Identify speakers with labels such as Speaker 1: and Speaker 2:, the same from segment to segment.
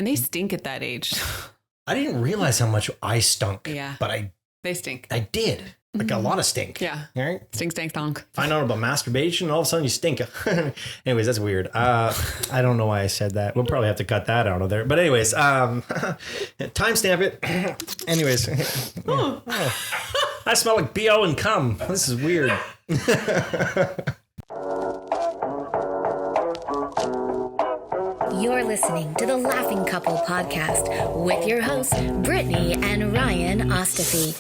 Speaker 1: And they stink at that age.
Speaker 2: I didn't realize how much I stunk.
Speaker 1: Yeah.
Speaker 2: But
Speaker 1: they stink.
Speaker 2: I did. Like a lot of stink.
Speaker 1: Yeah.
Speaker 2: All right.
Speaker 1: Stink, stank, stonk.
Speaker 2: Find out about masturbation, all of a sudden you stink. Anyways, that's weird. I don't know why I said that. We'll probably have to cut that out of there. But anyways, timestamp it. Anyways. Oh. I smell like BO and cum. This is weird.
Speaker 3: You're listening to the Laughing Couple podcast with your hosts, Brittany and Ryan Ostafy.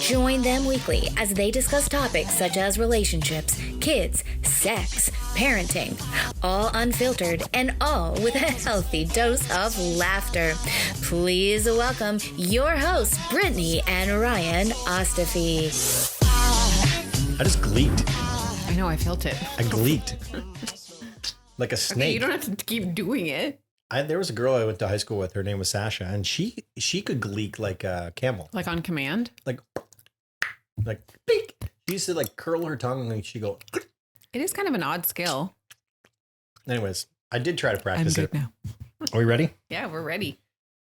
Speaker 3: Join them weekly as they discuss topics such as relationships, kids, sex, parenting, all unfiltered and all with a healthy dose of laughter. Please welcome your hosts, Brittany and Ryan Ostafy.
Speaker 2: I just gleeked.
Speaker 1: I know, I felt it.
Speaker 2: I gleeked. Like a snake.
Speaker 1: Okay, you don't have to keep doing it.
Speaker 2: There was a girl I went to high school with. Her name was Sasha, and she could gleek like a camel.
Speaker 1: Like on command?
Speaker 2: Like beak. She used to like curl her tongue and she'd go.
Speaker 1: It is kind of an odd skill.
Speaker 2: Anyways, I did try to practice it.
Speaker 1: Now.
Speaker 2: Are we ready?
Speaker 1: Yeah, we're ready.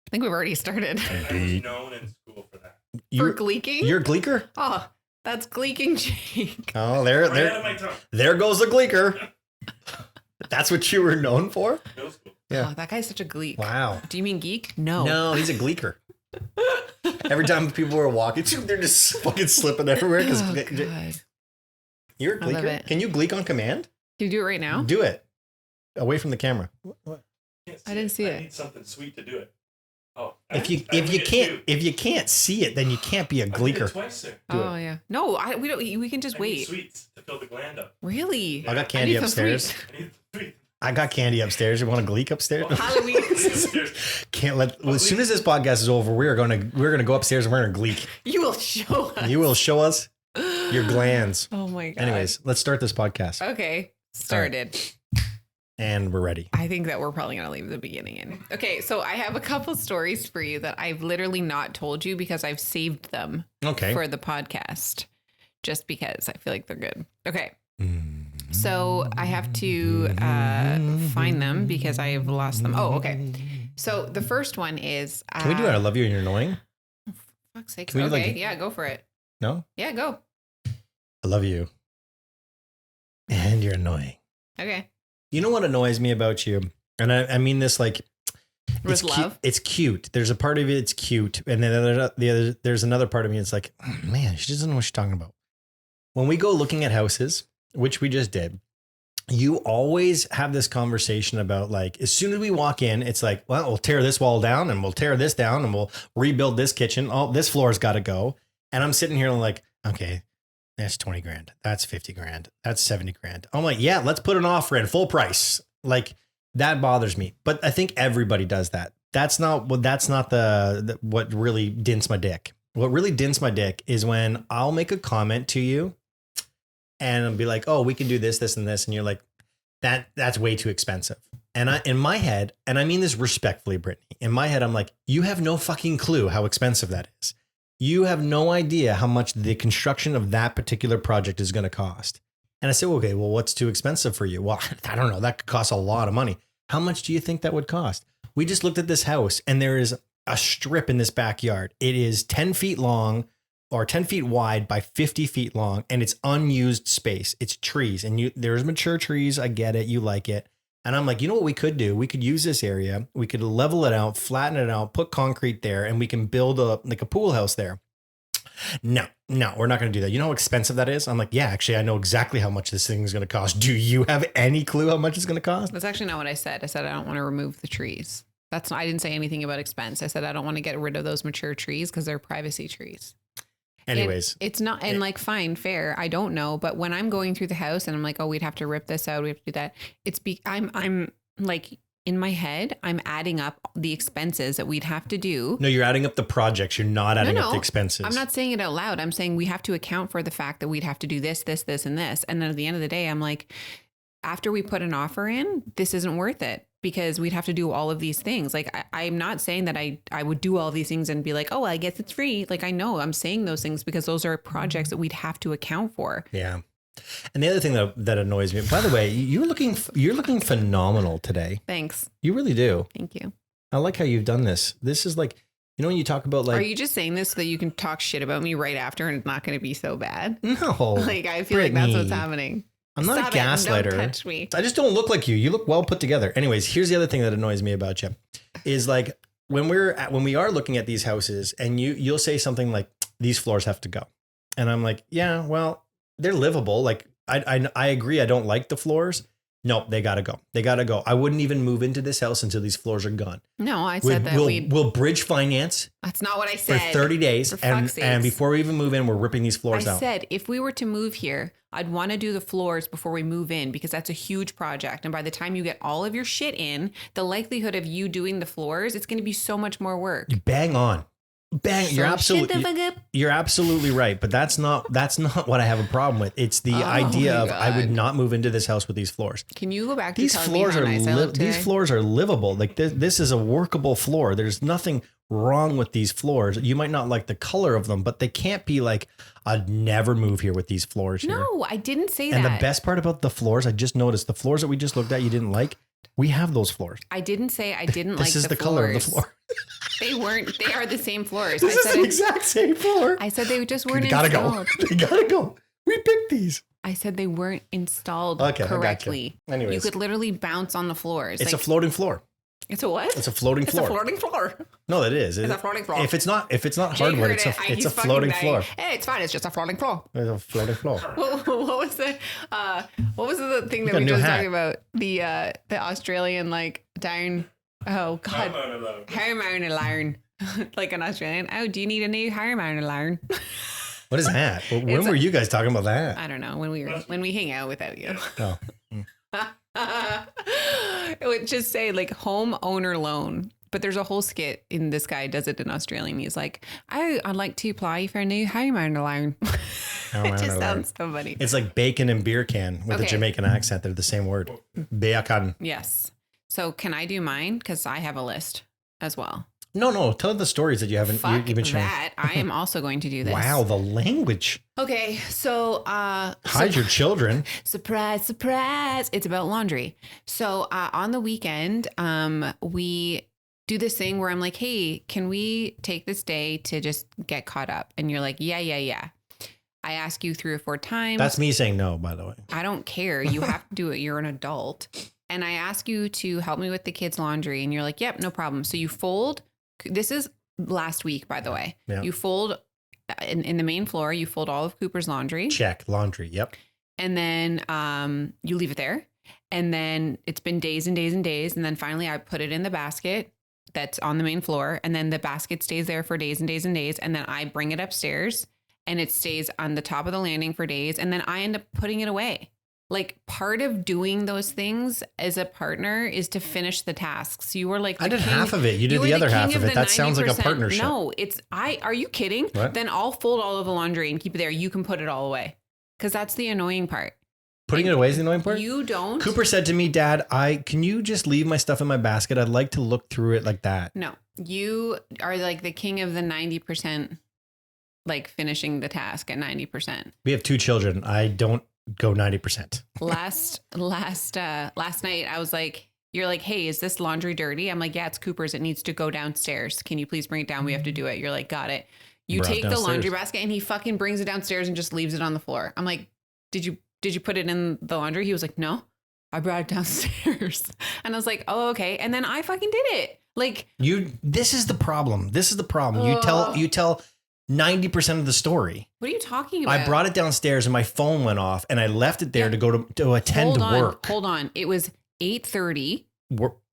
Speaker 1: I think we've already started.
Speaker 4: I was known in school for that.
Speaker 1: For gleeking?
Speaker 2: You're a gleeker?
Speaker 1: Oh, that's gleeking, Jake.
Speaker 2: Oh,
Speaker 4: Right out of my tongue.
Speaker 2: there goes the gleeker. That's what you were known for?
Speaker 4: Middle school.
Speaker 2: Yeah.
Speaker 1: Oh, that guy's such a gleek.
Speaker 2: Wow.
Speaker 1: Do you mean geek? No.
Speaker 2: No, he's a gleeker. Every time people were walking, they're just fucking slipping everywhere.
Speaker 1: Oh, God.
Speaker 2: You're a
Speaker 1: I love
Speaker 2: gleeker?
Speaker 1: it.
Speaker 2: Can you gleek on command?
Speaker 1: Can you do it right now?
Speaker 2: Do it. Away from the camera. What?
Speaker 1: I didn't see
Speaker 4: I
Speaker 1: it.
Speaker 4: need something sweet to do it. Oh,
Speaker 2: If you can't see it, then you can't be a
Speaker 4: I did it
Speaker 2: gleeker.
Speaker 4: twice, sir.
Speaker 1: Oh, yeah. No, we don't. We can just
Speaker 4: I need
Speaker 1: wait.
Speaker 4: sweets to fill the gland up.
Speaker 1: Really?
Speaker 2: I got candy
Speaker 1: I need some
Speaker 2: upstairs.
Speaker 1: sweets.
Speaker 4: I need the sweet.
Speaker 2: I got candy upstairs. You want a gleek upstairs?
Speaker 1: Halloween.
Speaker 2: Can't let. Well, as soon as this podcast is over, we're gonna go upstairs and we're gonna gleek.
Speaker 1: You will show us.
Speaker 2: You will show us your glands.
Speaker 1: Oh my God.
Speaker 2: Anyways, let's start this podcast,
Speaker 1: Okay. Started.
Speaker 2: and we're ready.
Speaker 1: I think that we're probably going to leave the beginning in. Okay. So I have a couple stories for you that I've literally not told you because I've saved them
Speaker 2: Okay.
Speaker 1: for the podcast just because I feel like they're good. Okay. So I have to find them because I have lost them. Oh, okay. So the first one is...
Speaker 2: Can we do it? I love you and you're annoying.
Speaker 1: Fuck's sake.
Speaker 2: Can we do,
Speaker 1: Okay.
Speaker 2: like,
Speaker 1: Yeah, go for it.
Speaker 2: No?
Speaker 1: Yeah, go.
Speaker 2: I love you. And you're annoying.
Speaker 1: Okay.
Speaker 2: You know what annoys me about you? And I mean this like...
Speaker 1: With love?
Speaker 2: It's cute. There's a part of it, it's cute. And then there's another part of me, it's like, oh, man, she doesn't know what she's talking about. When we go looking at houses, which we just did, you always have this conversation about like, as soon as we walk in, it's like, well, we'll tear this wall down and we'll tear this down and we'll rebuild this kitchen. Oh, this floor's got to go. And I'm sitting here like, okay, that's 20 grand. That's 50 grand. That's 70 grand. I'm like, yeah, let's put an offer in full price. Like that bothers me. But I think everybody does that. That's not the what really dints my dick. What really dints my dick is when I'll make a comment to you and I'll be like, oh, we can do this, this, and this. And you're like, that's way too expensive. And in my head, and I mean this respectfully, Brittany, in my head, I'm like, you have no fucking clue how expensive that is. You have no idea how much the construction of that particular project is going to cost. And I say, okay, well, what's too expensive for you? Well, I don't know. That could cost a lot of money. How much do you think that would cost? We just looked at this house and there is a strip in this backyard. It is 10 feet long or 10 feet wide by 50 feet long. And it's unused space. It's trees and there's mature trees. I get it. You like it. And I'm like, you know what we could do? We could use this area. We could level it out, flatten it out, put concrete there, and we can build a pool house there. No, we're not going to do that. You know how expensive that is? I'm like, yeah, actually, I know exactly how much this thing is going to cost. Do you have any clue how much it's going to cost?
Speaker 1: That's actually not what I said. I said I don't want to remove the trees. I didn't say anything about expense. I said I don't want to get rid of those mature trees because they're privacy trees.
Speaker 2: Anyways.
Speaker 1: It's not, and like, fine, fair. I don't know. But when I'm going through the house and I'm like, oh, we'd have to rip this out. We have to do that. I'm like, in my head, I'm adding up the expenses that we'd have to do.
Speaker 2: No, you're adding up the projects. You're not adding up the expenses.
Speaker 1: I'm not saying it out loud. I'm saying we have to account for the fact that we'd have to do this, this, this, and this. And then at the end of the day, I'm like, after we put an offer in, this isn't worth it because we'd have to do all of these things. Like, I'm not saying that I would do all these things and be like, oh, well, I guess it's free. Like, I know I'm saying those things because those are projects that we'd have to account for.
Speaker 2: Yeah. And the other thing that annoys me, by the way, you're looking phenomenal today.
Speaker 1: Thanks.
Speaker 2: You really do.
Speaker 1: Thank you.
Speaker 2: I like how you've done this. This is like, you know, when you talk about like,
Speaker 1: Are you just saying this so that you can talk shit about me right after and it's not going to be so bad?
Speaker 2: no,
Speaker 1: Like, I feel like that's what's
Speaker 2: Brittany.
Speaker 1: happening.
Speaker 2: I'm not
Speaker 1: Stop
Speaker 2: a
Speaker 1: it.
Speaker 2: gaslighter.
Speaker 1: Don't touch me.
Speaker 2: I just don't look like you. You look well put together. Anyways, here's the other thing that annoys me about you is like when we are looking at these houses and you'll say something like these floors have to go. And I'm like, yeah, well, they're livable. Like I agree. I don't like the floors. No, they got to go. They got to go. I wouldn't even move into this house until these floors are gone.
Speaker 1: No, I said that
Speaker 2: we'll bridge finance
Speaker 1: That's not what I
Speaker 2: for
Speaker 1: said.
Speaker 2: 30 days.
Speaker 1: For fuck's
Speaker 2: And
Speaker 1: sakes.
Speaker 2: before we even move in, we're ripping these floors
Speaker 1: I
Speaker 2: out.
Speaker 1: said if we were to move here, I'd want to do the floors before we move in because that's a huge project. And by the time you get all of your shit in, the likelihood of you doing the floors, it's going to be so much more work.
Speaker 2: You bang on. Bang.
Speaker 1: So shut the fuck up.
Speaker 2: You're absolutely right. But that's not what I have a problem with. It's the
Speaker 1: Oh
Speaker 2: idea
Speaker 1: my
Speaker 2: of I would
Speaker 1: God.
Speaker 2: not move into this house with these floors.
Speaker 1: Can you go back to
Speaker 2: These
Speaker 1: telling
Speaker 2: floors
Speaker 1: me
Speaker 2: are
Speaker 1: how nice I look today?
Speaker 2: these floors are livable. Like this is a workable floor. There's nothing wrong with these floors. You might not like the color of them, but they can't be like I'd never move here with these floors here.
Speaker 1: No, I didn't say
Speaker 2: And
Speaker 1: that.
Speaker 2: the best part about the floors, I just noticed the floors that we just looked at you didn't like. We have those floors.
Speaker 1: I didn't say I didn't like
Speaker 2: This is the
Speaker 1: floors.
Speaker 2: color of the floor.
Speaker 1: They weren't. They are the same floors.
Speaker 2: This
Speaker 1: I
Speaker 2: is
Speaker 1: said
Speaker 2: the
Speaker 1: it-
Speaker 2: exact same floor.
Speaker 1: I said they just weren't
Speaker 2: They gotta go.
Speaker 1: installed.
Speaker 2: They gotta go. We picked these.
Speaker 1: I said they weren't installed
Speaker 2: Okay, I gotcha.
Speaker 1: correctly.
Speaker 2: Anyways.
Speaker 1: You could literally bounce on the floors.
Speaker 2: It's
Speaker 1: Like,
Speaker 2: a floating floor.
Speaker 1: It's a what?
Speaker 2: It's a floating
Speaker 1: It's
Speaker 2: floor.
Speaker 1: a floating floor.
Speaker 2: No, it is.
Speaker 1: It's a floating floor.
Speaker 2: If it's not
Speaker 1: Jake
Speaker 2: hardwood,
Speaker 1: heard
Speaker 2: it's
Speaker 1: it.
Speaker 2: a
Speaker 1: He's fucking
Speaker 2: floating
Speaker 1: dying.
Speaker 2: floor.
Speaker 1: Hey, it's fine. It's just a floating floor.
Speaker 2: It's a floating floor.
Speaker 1: What was the thing that
Speaker 2: got a
Speaker 1: we
Speaker 2: new
Speaker 1: just
Speaker 2: hat.
Speaker 1: talking about? The Australian like down. Oh God, Harmon alarm. Like an Australian. Oh, do you need a new Harmon alarm?
Speaker 2: What is that? When
Speaker 1: It's
Speaker 2: were you guys talking about that?
Speaker 1: I don't know when we hang out without you.
Speaker 2: Oh,
Speaker 1: It would just say like homeowner loan. But there's a whole skit in this guy does it in Australian. He's like, I'd like to apply for a new homeowner loan. It
Speaker 2: Homeowner
Speaker 1: just
Speaker 2: loan.
Speaker 1: sounds so funny.
Speaker 2: it's like bacon and beer can with a
Speaker 1: Okay.
Speaker 2: Jamaican accent. They're the same word. Bacon.
Speaker 1: Yes. So can I do mine? Because I have a list as well.
Speaker 2: No. Tell the stories that you haven't
Speaker 1: Fuck
Speaker 2: you've been sharing.
Speaker 1: that. I am also going to do this.
Speaker 2: Wow, the language.
Speaker 1: Okay. So
Speaker 2: Hide your children.
Speaker 1: surprise, surprise. It's about laundry. So on the weekend, we do this thing where I'm like, hey, can we take this day to just get caught up? And you're like, yeah. I ask you 3 or 4 times.
Speaker 2: That's me saying no, by the way.
Speaker 1: I don't care. You have to do it. You're an adult. And I ask you to help me with the kids' laundry. And you're like, yep, no problem. So you fold. This is last week, by the way.
Speaker 2: Yeah.
Speaker 1: You fold in the main floor. You fold all of Cooper's laundry.
Speaker 2: Check. Laundry. Yep.
Speaker 1: And then you leave it there. And then it's been days and days and days. And then finally I put it in the basket that's on the main floor. And then the basket stays there for days and days and days. And then I bring it upstairs and it stays on the top of the landing for days. And then I end up putting it away. Like part of doing those things as a partner is to finish the tasks. You were like,
Speaker 2: I
Speaker 1: the
Speaker 2: did
Speaker 1: king-
Speaker 2: half of it. You did
Speaker 1: were
Speaker 2: the other
Speaker 1: king
Speaker 2: half of it.
Speaker 1: the
Speaker 2: That sounds like a
Speaker 1: 90%.
Speaker 2: partnership.
Speaker 1: No, are you kidding?
Speaker 2: What?
Speaker 1: Then I'll fold all of the laundry and keep it there. You can put it all away. Because that's the annoying part.
Speaker 2: Putting it away is the annoying part.
Speaker 1: You don't.
Speaker 2: Cooper said to me, Dad, can you just leave my stuff in my basket? I'd like to look through it like that.
Speaker 1: No, you are like the king of the 90%, like finishing the task at 90%.
Speaker 2: We have 2 children. I don't go 90%.
Speaker 1: Last night, I was like, you're like, hey, is this laundry dirty? I'm like, yeah, it's Cooper's. It needs to go downstairs. Can you please bring it down? We have to do it. You're like, got it. You
Speaker 2: Brought it
Speaker 1: take the
Speaker 2: downstairs.
Speaker 1: laundry basket and he fucking brings it downstairs and just leaves it on the floor. I'm like, did you put it in the laundry? He was like, no, I brought it downstairs. And I was like, oh, okay. And then I fucking did it. Like,
Speaker 2: This is the problem. You tell 90% of the story.
Speaker 1: what are you talking about?
Speaker 2: I brought it downstairs and my phone went off and I left it there to go to attend to work.
Speaker 1: Hold on. It was 8:30.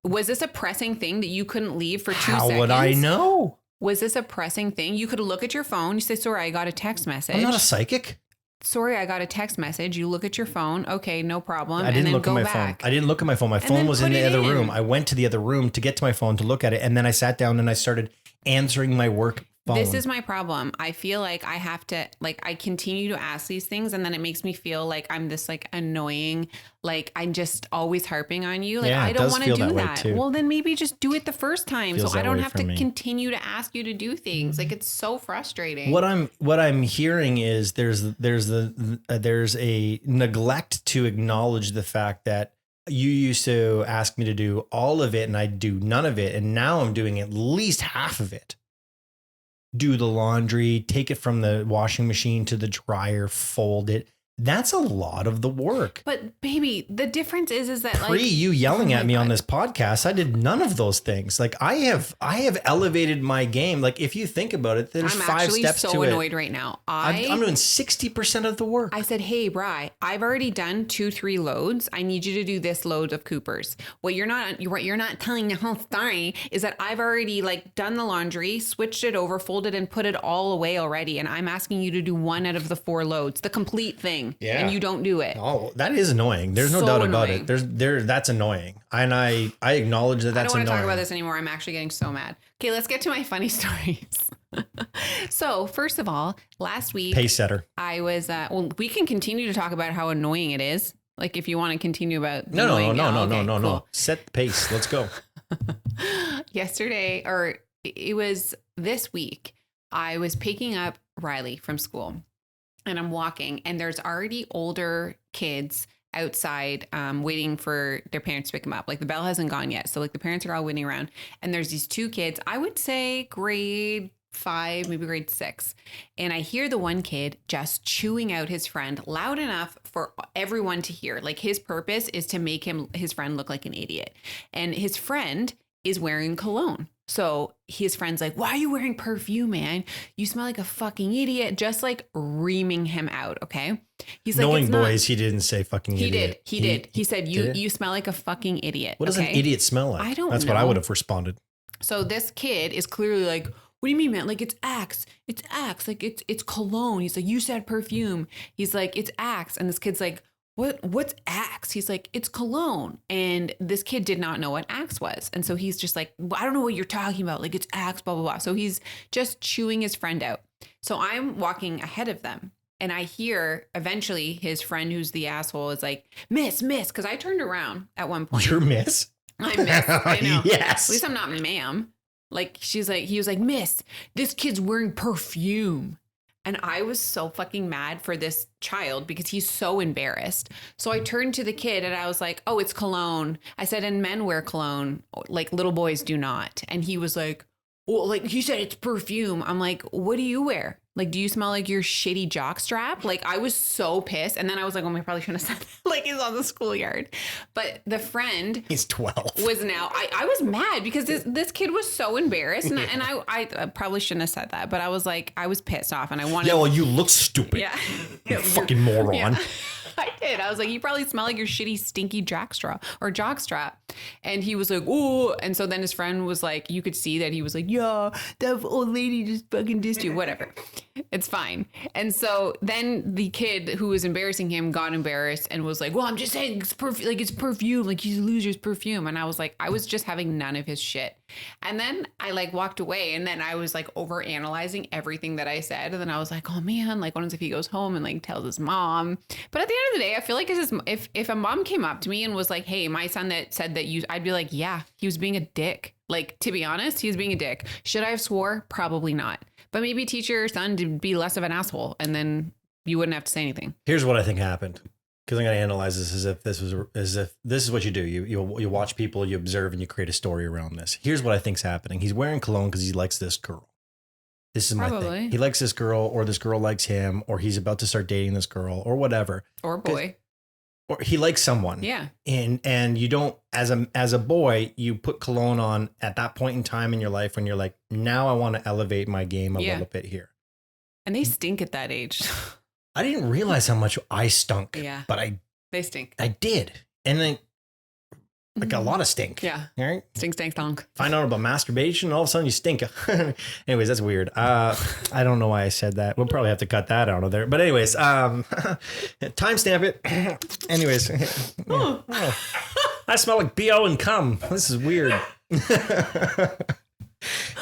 Speaker 1: Was this a pressing thing that you couldn't leave for 2
Speaker 2: How
Speaker 1: seconds?
Speaker 2: would I know?
Speaker 1: Was this a pressing thing? You could look at your phone. You say, sorry, I got a text message.
Speaker 2: I'm not a psychic.
Speaker 1: Sorry, I got a text message. You look at your phone. Okay, no problem.
Speaker 2: I didn't
Speaker 1: and then
Speaker 2: look at
Speaker 1: go
Speaker 2: my
Speaker 1: back.
Speaker 2: phone. I didn't look at my phone. My phone
Speaker 1: then
Speaker 2: was in
Speaker 1: put
Speaker 2: the
Speaker 1: it
Speaker 2: other
Speaker 1: in.
Speaker 2: room. I went to the other room to get to my phone to look at it. And then I sat down and I started answering my work
Speaker 1: This is my problem. I feel like I have to, like, I continue to ask these things and then it makes me feel like I'm this like annoying, like I'm just always harping on you. Like, I don't want to do that. Well, then maybe just do it the first time. So I don't have to continue to ask you to do things. Like, it's so frustrating.
Speaker 2: What I'm hearing is there's a neglect to acknowledge the fact that you used to ask me to do all of it and I do none of it. And now I'm doing at least half of it. Do the laundry, take it from the washing machine to the dryer, fold it. That's a lot of the work.
Speaker 1: But baby, the difference is that
Speaker 2: pre you yelling at me on this podcast, I did none of those things. Like I have elevated my game. Like if you think about it, there's 5 steps to it. I'm actually
Speaker 1: so annoyed right now.
Speaker 2: I'm doing 60% of the work.
Speaker 1: I said, hey, Bri, I've already done 2-3 loads. I need you to do this load of Cooper's. What you're not telling the whole story is that I've already like done the laundry, switched it over, folded and put it all away already. And I'm asking you to do 1 out of the 4 loads, the complete thing. Yeah. And you don't do it.
Speaker 2: Oh, that is annoying. There's no doubt about it. That's annoying. And I acknowledge that that's annoying. I don't want to talk about
Speaker 1: this anymore. I'm actually getting so mad. Okay, let's get to my funny stories. So first of all, last week,
Speaker 2: pace setter.
Speaker 1: I was, we can continue to talk about how annoying it is. Like if you want to continue about.
Speaker 2: No. Set the pace. Let's go.
Speaker 1: Yesterday, or it was this week, I was picking up Riley from school. And I'm walking and there's already older kids outside waiting for their parents to pick them up. Like the bell hasn't gone yet. So like the parents are all waiting around and there's these 2 kids, I would say grade 5, maybe grade 6. And I hear the one kid just chewing out his friend loud enough for everyone to hear. Like his purpose is to make his friend look like an idiot. And his friend is wearing cologne. So his friend's like, why are you wearing perfume, man? You smell like a fucking idiot. Just like reaming him out. Okay. He's like,
Speaker 2: knowing boys, he didn't say fucking idiot.
Speaker 1: He did. He said, you smell like a fucking idiot.
Speaker 2: What does an idiot smell like?
Speaker 1: I don't know.
Speaker 2: That's what I would have responded.
Speaker 1: So this kid is clearly like, what do you mean, man? Like it's Axe. It's Axe. Like it's cologne. He's like, you said perfume. He's like, it's Axe. And this kid's like, what's Axe? He's like, it's cologne. And this kid did not know what Axe was. And so he's just like, I don't know what you're talking about. Like it's Axe, blah, blah, blah. So he's just chewing his friend out. So I'm walking ahead of them and I hear eventually his friend who's the asshole is like, miss, because I turned around at one point.
Speaker 2: You're miss?
Speaker 1: I'm miss. I know.
Speaker 2: Yes.
Speaker 1: At least I'm not ma'am. Like he was like, miss, this kid's wearing perfume. And I was so fucking mad for this child because he's so embarrassed. So I turned to the kid and I was like, oh, it's cologne. I said, and men wear cologne, like little boys do not. And he was like, well, like he said, it's perfume. I'm like, what do you wear? Like, do you smell like your shitty jockstrap? Like, I was so pissed. And then I was like, oh, I probably shouldn't have said that. Like, he's on the schoolyard. But the friend...
Speaker 2: He's 12.
Speaker 1: ...was now... I was mad because this kid was so embarrassed. And, and I probably shouldn't have said that. But I was like, I was pissed off and I wanted...
Speaker 2: Yeah, well, you look stupid.
Speaker 1: Yeah.
Speaker 2: You fucking moron.
Speaker 1: Yeah. I did. I was like, you probably smell like your shitty, stinky jockstrap. And he was like, oh. And so then his friend was like, you could see that he was like, yeah, that old lady just fucking dissed you. Whatever. It's fine. And so then the kid who was embarrassing him got embarrassed and was like, well, I'm just saying it's perfume. Like it's perfume. Like he's a loser's perfume. And I was like, I was just having none of his shit. And then I like walked away and then I was like over analyzing everything that I said. And then I was like, oh man, like what if he goes home and like tells his mom? But at the end of the day, I feel like if a mom came up to me and was like, hey, my son that said that you, I'd be like, yeah, he was being a dick. Like, to be honest, he was being a dick. Should I have swore? Probably not. But maybe teach your son to be less of an asshole and then you wouldn't have to say anything.
Speaker 2: Here's what I think happened. Because I'm going to analyze this as if this is what you do. You watch people, you observe, and you create a story around this. Here's what I think's happening. He's wearing cologne because he likes this girl. This is my thing. He likes this girl, or this girl likes him, or he's about to start dating this girl, or whatever.
Speaker 1: Or boy.
Speaker 2: Or he likes someone.
Speaker 1: Yeah.
Speaker 2: And you don't, as a boy, you put cologne on at that point in time in your life when you're like, now I want to elevate my game a little bit here.
Speaker 1: And they stink at that age.
Speaker 2: I didn't realize how much I stunk.
Speaker 1: Yeah.
Speaker 2: But
Speaker 1: they stink.
Speaker 2: I did. And then like a lot of stink.
Speaker 1: Yeah.
Speaker 2: All right.
Speaker 1: Stink, stank, stunk.
Speaker 2: Find out about masturbation and all of a sudden you stink. Anyways, that's weird. I don't know why I said that. We'll probably have to cut that out of there. But anyways, timestamp it. Anyways. Oh. I smell like BO and cum. This is weird.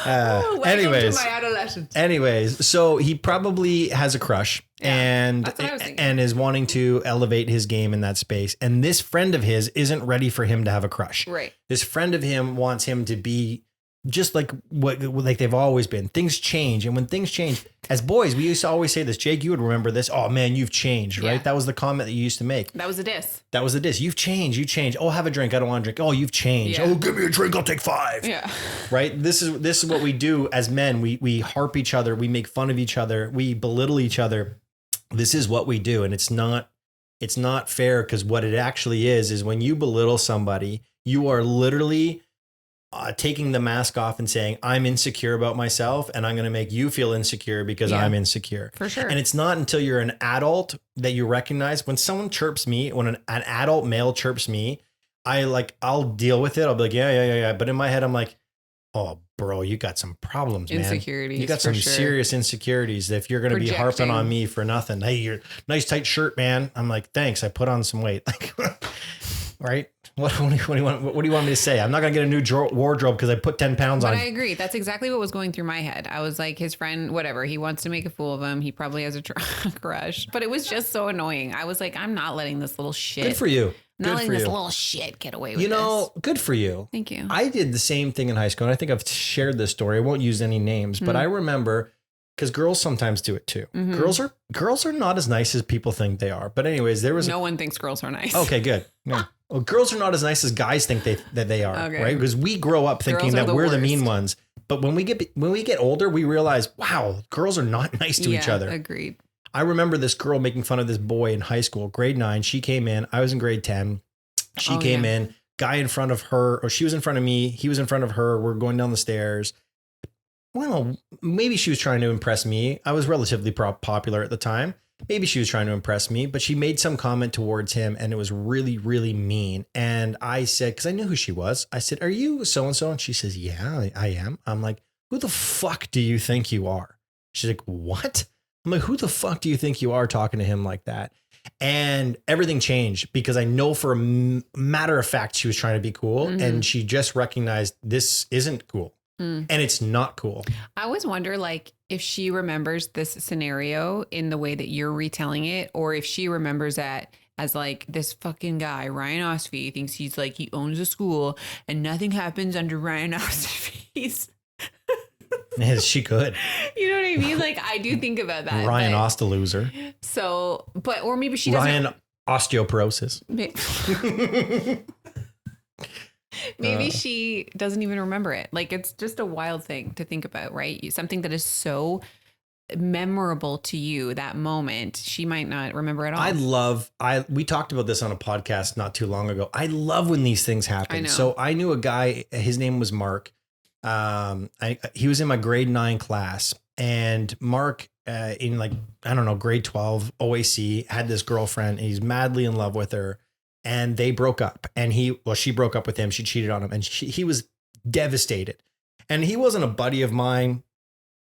Speaker 1: Welcome
Speaker 2: anyways.
Speaker 1: to my adolescence. questions.
Speaker 2: Anyways, so he probably has a crush and
Speaker 1: that's what I was thinking.
Speaker 2: and is wanting to elevate his game in that space. And this friend of his isn't ready for him to have a crush.
Speaker 1: Right.
Speaker 2: This friend of him wants him to be just like like they've always been. Things change. And when things change, as boys, we used to always say this. Jake, you would remember this. Oh man, you've changed, right?
Speaker 1: Yeah.
Speaker 2: That was the comment that you used to make.
Speaker 1: That was a diss.
Speaker 2: That was the diss. You've changed. You changed. Oh, have a drink. I don't want to drink. Oh, you've changed.
Speaker 1: Yeah.
Speaker 2: Oh, give me a drink. I'll take 5.
Speaker 1: Yeah.
Speaker 2: Right. This is what we do as men. We harp each other. We make fun of each other. We belittle each other. This is what we do. And it's not fair, because what it actually is when you belittle somebody, you are literally taking the mask off and saying, I'm insecure about myself and I'm going to make you feel insecure because I'm insecure.
Speaker 1: For sure.
Speaker 2: And it's not until you're an adult that you recognize when someone chirps me, when an adult male chirps me, I'll deal with it. I'll be like, yeah. But in my head, I'm like, oh, bro, you got some problems, man.
Speaker 1: Insecurities.
Speaker 2: You got some serious insecurities if you're going to be harping on me for nothing. Hey, you're nice, tight shirt, man. I'm like, thanks. I put on some weight. Like, right. What do you want me to say? I'm not going to get a new wardrobe because I put 10 pounds on.
Speaker 1: But I agree. That's exactly what was going through my head. I was like, his friend, whatever, he wants to make a fool of him. He probably has a crush, but it was just so annoying. I was like, I'm not letting this little shit.
Speaker 2: Good for you.
Speaker 1: I'm not letting this little shit get away with this.
Speaker 2: Good for you.
Speaker 1: Thank you.
Speaker 2: I did the same thing in high school. And I think I've shared this story. I won't use any names, but I remember, because girls sometimes do it too.
Speaker 1: Mm-hmm.
Speaker 2: Girls are not as nice as people think they are. But anyways, there was
Speaker 1: no one thinks girls are nice.
Speaker 2: Okay, good. Yeah. Well, girls are not as nice as guys think that they are,
Speaker 1: Okay.
Speaker 2: right? Because we grow up thinking that we're the mean ones. But when we get older, we realize, wow, girls are not nice to each other.
Speaker 1: Agreed.
Speaker 2: I remember this girl making fun of this boy in high school, grade 9. She came in. I was in grade 10. She came in. Guy in front of her, or she was in front of me. He was in front of her. We're going down the stairs. Well, maybe she was trying to impress me. I was relatively popular at the time. Maybe she was trying to impress me, but she made some comment towards him and it was really, really mean. And I said, because I knew who she was, I said, are you so-and-so? And she says, yeah, I am. I'm like, who the fuck do you think you are? She's like, what? I'm like, who the fuck do you think you are talking to him like that? And everything changed because I know for a matter of fact, she was trying to be cool and she just recognized this isn't cool. And it's not cool.
Speaker 1: I always wonder, like, if she remembers this scenario in the way that you're retelling it, or if she remembers that as like this fucking guy, Ryan Ostfie, thinks he's like, he owns a school and nothing happens under Ryan Ostfie's.
Speaker 2: Yes, she could.
Speaker 1: You know what I mean? Like, I do think about that.
Speaker 2: Ryan Osta loser.
Speaker 1: So, but, or maybe she doesn't.
Speaker 2: Ryan osteoporosis.
Speaker 1: Maybe she doesn't even remember it. Like, it's just a wild thing to think about, right? Something that is so memorable to you, that moment, she might not remember at all.
Speaker 2: We talked about this on a podcast not too long ago. I love when these things happen.
Speaker 1: I know.
Speaker 2: So I knew a guy, his name was Mark. He was in my grade 9 class, and Mark, in like, I don't know, grade 12 OAC, had this girlfriend and he's madly in love with her. And they broke up, and she broke up with him. She cheated on him, and he was devastated. And he wasn't a buddy of mine.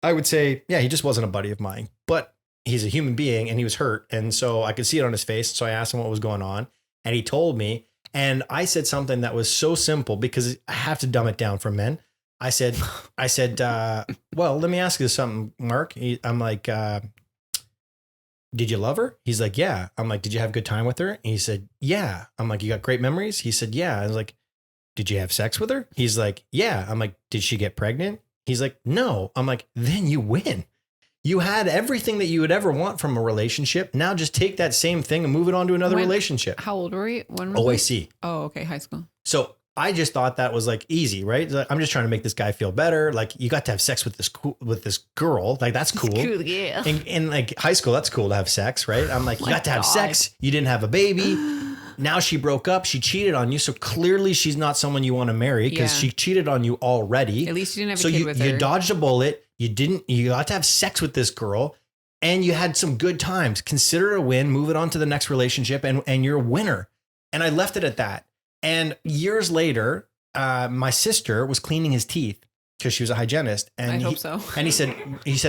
Speaker 2: I would say, yeah, he just wasn't a buddy of mine, but he's a human being and he was hurt. And so I could see it on his face. So I asked him what was going on, and he told me, and I said something that was so simple because I have to dumb it down for men. I said, well, let me ask you something, Mark. I'm like, did you love her? He's like, yeah. I'm like, did you have a good time with her? And he said, yeah. I'm like, you got great memories? He said, yeah. I was like, did you have sex with her? He's like, yeah. I'm like, did she get pregnant? He's like, no. I'm like, then you win. You had everything that you would ever want from a relationship. Now just take that same thing and move it on to another relationship.
Speaker 1: How old were you? When was
Speaker 2: OAC.
Speaker 1: Oh, okay. High school.
Speaker 2: So I just thought that was like easy, right? Like, I'm just trying to make this guy feel better. Like, you got to have sex with this girl. Like, that's cool.
Speaker 1: Cool, yeah.
Speaker 2: In like high school, that's cool to have sex, right? I'm like, you got to have sex. You didn't have a baby. Now she broke up. She cheated on you. So clearly she's not someone you want to marry because she cheated on you already.
Speaker 1: At least you didn't have a kid with her.
Speaker 2: So you dodged a bullet. You got to have sex with this girl and you had some good times. Consider it a win. Move it on to the next relationship and you're a winner. And I left it at that. And years later, my sister was cleaning his teeth because she was a hygienist. And
Speaker 1: I hope so.
Speaker 2: And he said,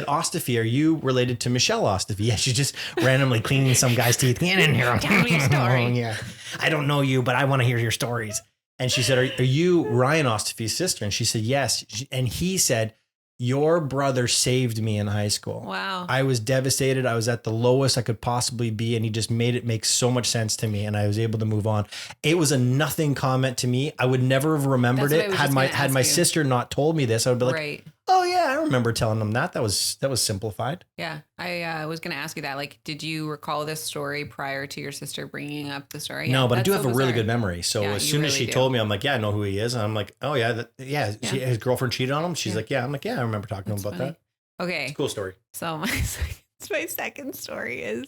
Speaker 2: Ostafie, are you related to Michelle Ostafie? Yeah, she's just randomly cleaning some guy's teeth. Get in here.
Speaker 1: Tell me your story.
Speaker 2: Yeah. I don't know you, but I want to hear your stories. And she said, are you Ryan Ostafie's sister? And she said, yes. And he said, your brother saved me in high school.
Speaker 1: Wow.
Speaker 2: I was devastated. I was at the lowest I could possibly be. And he just made it make so much sense to me. And I was able to move on. It was a nothing comment to me. I would never have remembered
Speaker 1: That's what I
Speaker 2: it.
Speaker 1: was
Speaker 2: Had
Speaker 1: just
Speaker 2: my,
Speaker 1: gonna
Speaker 2: had
Speaker 1: ask
Speaker 2: my
Speaker 1: you.
Speaker 2: sister not told me this, I would be like,
Speaker 1: Right.
Speaker 2: oh yeah, I remember telling them that. That was simplified.
Speaker 1: Yeah. I was going to ask you that. Like, did you recall this story prior to your sister bringing up the story?
Speaker 2: No,
Speaker 1: Yeah,
Speaker 2: but I
Speaker 1: that's
Speaker 2: do
Speaker 1: so
Speaker 2: have a really
Speaker 1: bizarre.
Speaker 2: good memory. So
Speaker 1: Yeah,
Speaker 2: as
Speaker 1: you
Speaker 2: soon as
Speaker 1: really
Speaker 2: she
Speaker 1: do.
Speaker 2: told me, I'm like, yeah, I know who he is. And I'm like, oh yeah, his girlfriend cheated on him. She's
Speaker 1: Yeah.
Speaker 2: like, yeah. I'm like, yeah, I remember talking
Speaker 1: That's
Speaker 2: to him about
Speaker 1: funny.
Speaker 2: that.
Speaker 1: Okay.
Speaker 2: Cool story.
Speaker 1: So my second story is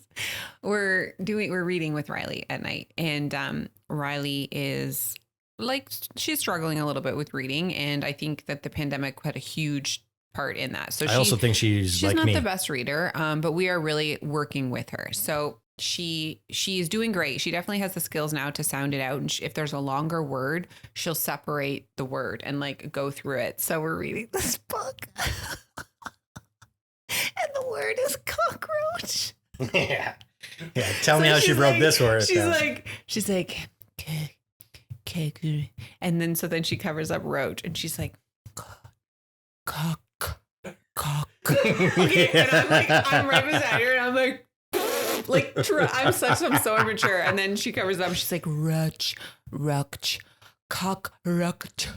Speaker 1: we're reading with Riley at night, and Riley is like, she's struggling a little bit with reading, and I think that the pandemic had a huge part in that. So
Speaker 2: I also think she's like
Speaker 1: not
Speaker 2: me.
Speaker 1: the best reader, but we are really working with her. So she is doing great. She definitely has the skills now to sound it out, and if there's a longer word, she'll separate the word and like go through it. So we're reading this book. And the word is cockroach.
Speaker 2: Yeah. Yeah. Tell me
Speaker 1: So
Speaker 2: how she
Speaker 1: she's
Speaker 2: broke
Speaker 1: like-
Speaker 2: this word.
Speaker 1: She's like, and then she covers up roach, and she's like, cock. Okay, and I'm right beside her, and I'm like, I'm so immature. And then she covers up, she's like, roach, cockroach,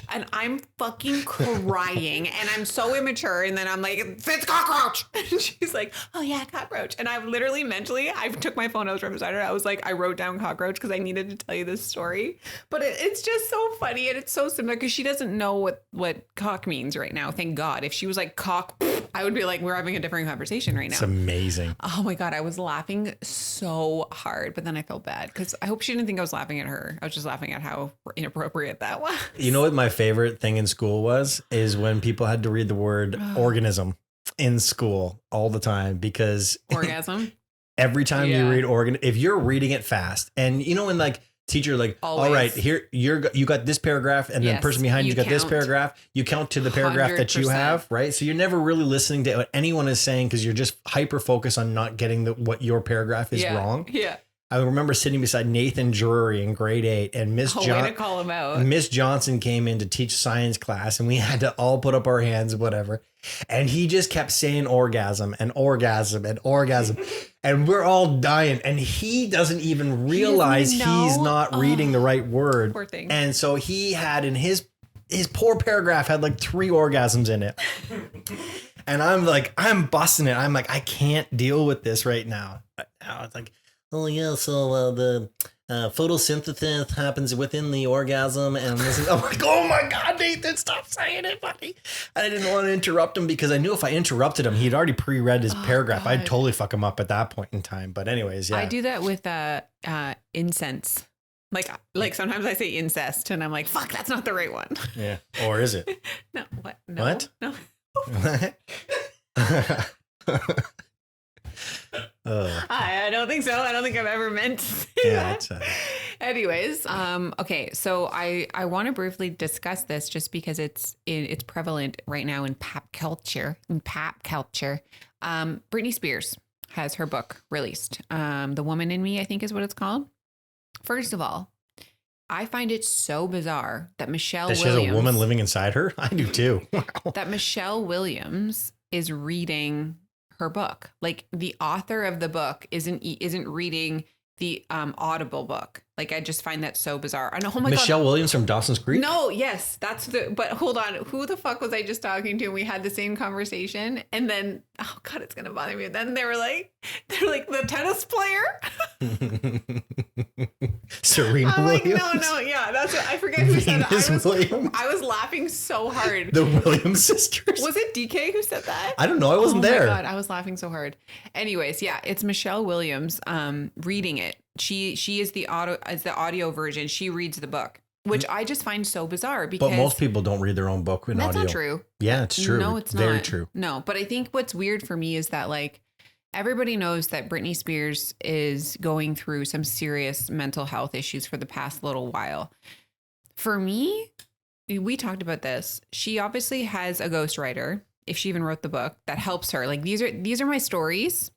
Speaker 1: and I'm fucking crying, and I'm so immature. And then I'm like, it's cockroach. And she's like, oh yeah, cockroach. And I've literally mentally, I took my phone, I was right beside her. I was like, I wrote down cockroach because I needed to tell you this story. But it's just so funny, and it's so similar because she doesn't know what cock means right now. Thank God. If she was like cock, I would be like, we're having a different conversation right now.
Speaker 2: It's amazing.
Speaker 1: Oh my God, I was laughing so hard, but then I felt bad because I hope she didn't think I was laughing at her. I was just laughing at how inappropriate that was.
Speaker 2: You know what my favorite thing in school is when people had to read the word organism in school all the time, because
Speaker 1: Orgasm.
Speaker 2: every time
Speaker 1: Yeah.
Speaker 2: you read if you're reading it fast, and you know, when like teacher like,
Speaker 1: Always.
Speaker 2: all right, here you got this paragraph, and then
Speaker 1: Yes,
Speaker 2: person behind you
Speaker 1: you
Speaker 2: got this
Speaker 1: count.
Speaker 2: paragraph, you count to the paragraph that you
Speaker 1: 100%.
Speaker 2: have, right? So you're never really listening to what anyone is saying because you're just hyper focused on not getting what your paragraph is
Speaker 1: Yeah.
Speaker 2: wrong.
Speaker 1: Yeah.
Speaker 2: I remember sitting beside Nathan Drury in grade 8, and Miss
Speaker 1: Oh, way to call him out.
Speaker 2: Miss Johnson came in to teach science class, and we had to all put up our hands, whatever. And he just kept saying orgasm and orgasm and orgasm. And we're all dying. And he doesn't even realize
Speaker 1: even know.
Speaker 2: he's not reading the right word.
Speaker 1: Poor thing.
Speaker 2: And so he had in his poor paragraph had like 3 orgasms in it. And I'm like, I'm busting it. I'm like, I can't deal with this right now. Now it's like, oh yeah, so the photosynthesis happens within the orgasm, and this is, I'm like, oh my God, Nathan, stop saying it, buddy. I didn't want to interrupt him because I knew if I interrupted him, he'd already pre-read his paragraph. I'd
Speaker 1: God.
Speaker 2: totally fuck him up at that point in time. But anyways, yeah.
Speaker 1: I do that with incense. Like sometimes I say incest, and I'm like, fuck, that's not the right one.
Speaker 2: Yeah. Or is it?
Speaker 1: No, what? No,
Speaker 2: What?
Speaker 1: No. I don't think so. I don't think I've ever meant to say
Speaker 2: Yeah,
Speaker 1: that.
Speaker 2: it's,
Speaker 1: Anyways, okay, so I want to briefly discuss this just because it's prevalent right now in pop culture. Britney Spears has her book released. The Woman in Me, I think is what it's called. First of all, I find it so bizarre that Michelle
Speaker 2: That she
Speaker 1: Williams,
Speaker 2: has a woman living inside her? I do too.
Speaker 1: that Michelle Williams is reading her book. Like the author of the book isn't reading the Audible book. Like I just find that so bizarre. And oh my
Speaker 2: Michelle
Speaker 1: God.
Speaker 2: Williams from Dawson's Creek?
Speaker 1: No, yes, but hold on. Who the fuck was I just talking to? And we had the same conversation. And then, oh God, it's going to bother me. Then they're like the tennis player.
Speaker 2: Serena
Speaker 1: I'm like,
Speaker 2: Williams?
Speaker 1: no, yeah, that's what I forget who said that.
Speaker 2: Venus Williams?
Speaker 1: I was laughing so hard.
Speaker 2: The Williams sisters?
Speaker 1: Was it DK who said that?
Speaker 2: I don't know. I wasn't there.
Speaker 1: Oh my God, I was laughing so hard. Anyways, yeah, it's Michelle Williams reading it. She is the audio version. She reads the book, which I just find so bizarre because
Speaker 2: But most people don't read their own book in
Speaker 1: that's
Speaker 2: audio.
Speaker 1: not true.
Speaker 2: Yeah, it's true.
Speaker 1: No, it's
Speaker 2: very
Speaker 1: not.
Speaker 2: true.
Speaker 1: No, but I think what's weird for me is that like everybody knows that Britney Spears is going through some serious mental health issues for the past little while. For me, we talked about this. She obviously has a ghostwriter, if she even wrote the book, that helps her. Like these are my stories.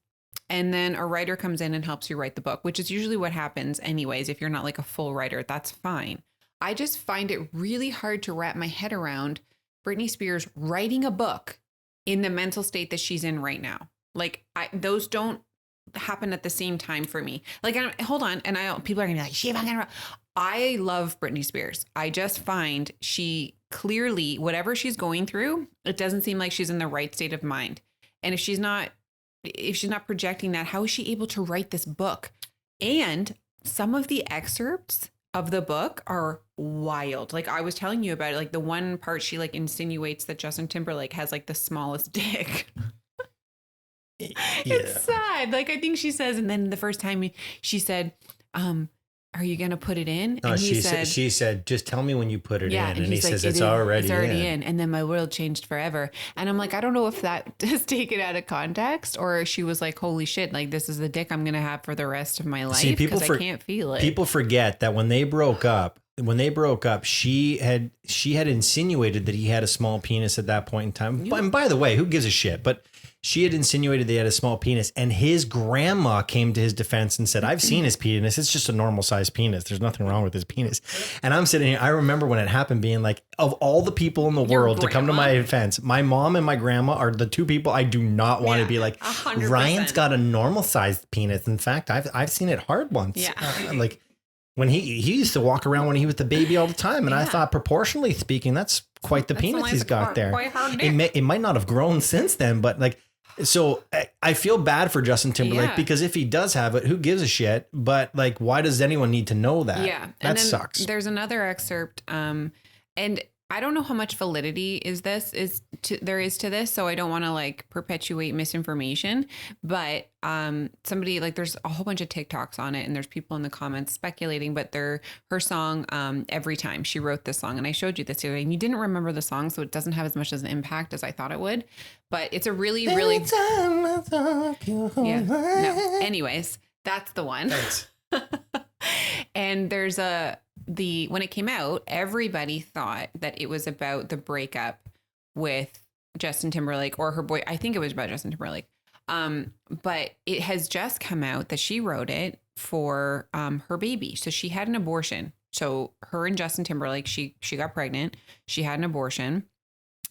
Speaker 1: And then a writer comes in and helps you write the book, which is usually what happens anyways. If you're not like a full writer, that's fine. I just find it really hard to wrap my head around Britney Spears writing a book in the mental state that she's in right now. Like those don't happen at the same time for me. Like, hold on. And people are gonna be like, she fucking wrote. I love Britney Spears. I just find she clearly, whatever she's going through, it doesn't seem like she's in the right state of mind. And if she's not projecting that, how is she able to write this book? And some of the excerpts of the book are wild. Like I was telling you about it, like the one part she like insinuates that Justin Timberlake has like the smallest dick. Yeah. It's sad. Like I think she says, and then the first time she said, are you going to put it in?
Speaker 2: No,
Speaker 1: and
Speaker 2: she said, just tell me when you put it in. And he says, it's already in.
Speaker 1: And then my world changed forever. And I'm like, I don't know if that is taken out of context or she was like, holy shit, like this is the dick I'm going to have for the rest of my life because I can't feel it.
Speaker 2: People forget that when they broke up, she had insinuated that he had a small penis at that point in time. And by the way, who gives a shit? But she had insinuated they had a small penis, and his grandma came to his defense and said, I've seen his penis. It's just a normal sized penis. There's nothing wrong with his penis. And I'm sitting here. I remember when it happened being like, of all the people in the world to come to my defense, my mom and my grandma are the two people I do not want to be like, 100%. Ryan's got a normal sized penis. In fact, I've seen it hard once.
Speaker 1: Yeah.
Speaker 2: Like when he used to walk around when he was the baby all the time. And I thought proportionally speaking, that's quite the penis he's got there. It might not have grown since then, but like, so I feel bad for Justin Timberlake because if he does have it, who gives a shit? But like, why does anyone need to know that?
Speaker 1: Yeah.
Speaker 2: That sucks.
Speaker 1: There's another excerpt. And I don't know how much validity there is to this. So I don't want to like perpetuate misinformation, but somebody like there's a whole bunch of TikToks on it and there's people in the comments speculating, but her song, Every Time, she wrote this song and I showed you this the other day and you didn't remember the song. So it doesn't have as much as an impact as I thought it would, but it's a really, really, no. Anyways, that's the one.
Speaker 2: Thanks.
Speaker 1: And there's when it came out, everybody thought that it was about the breakup with Justin Timberlake or her boy. I think it was about Justin Timberlake. But it has just come out that she wrote it for her baby. So she had an abortion. So her and Justin Timberlake, she got pregnant. She had an abortion.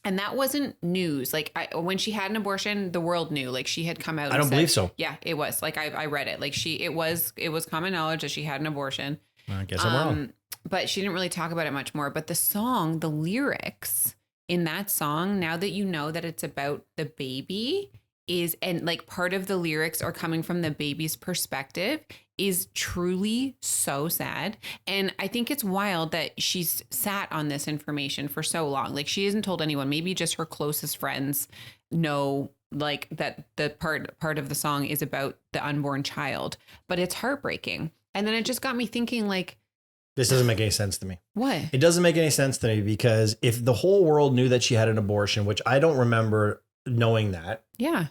Speaker 1: And that wasn't news. Like when she had an abortion, the world knew. Like she had come out.
Speaker 2: I don't believe so.
Speaker 1: Yeah, it was. Like I read it. Like it was common knowledge that she had an abortion.
Speaker 2: I guess I'm wrong.
Speaker 1: But she didn't really talk about it much more. But the song, the lyrics in that song, now that you know that it's about the baby and like part of the lyrics are coming from the baby's perspective is truly so sad. And I think it's wild that she's sat on this information for so long. Like she hasn't told anyone, maybe just her closest friends know like that the part of the song is about the unborn child, but it's heartbreaking. And then it just got me thinking like,
Speaker 2: this doesn't make any sense to me.
Speaker 1: What?
Speaker 2: It doesn't make any sense to me because if the whole world knew that she had an abortion, which I don't remember knowing that.
Speaker 1: Yeah.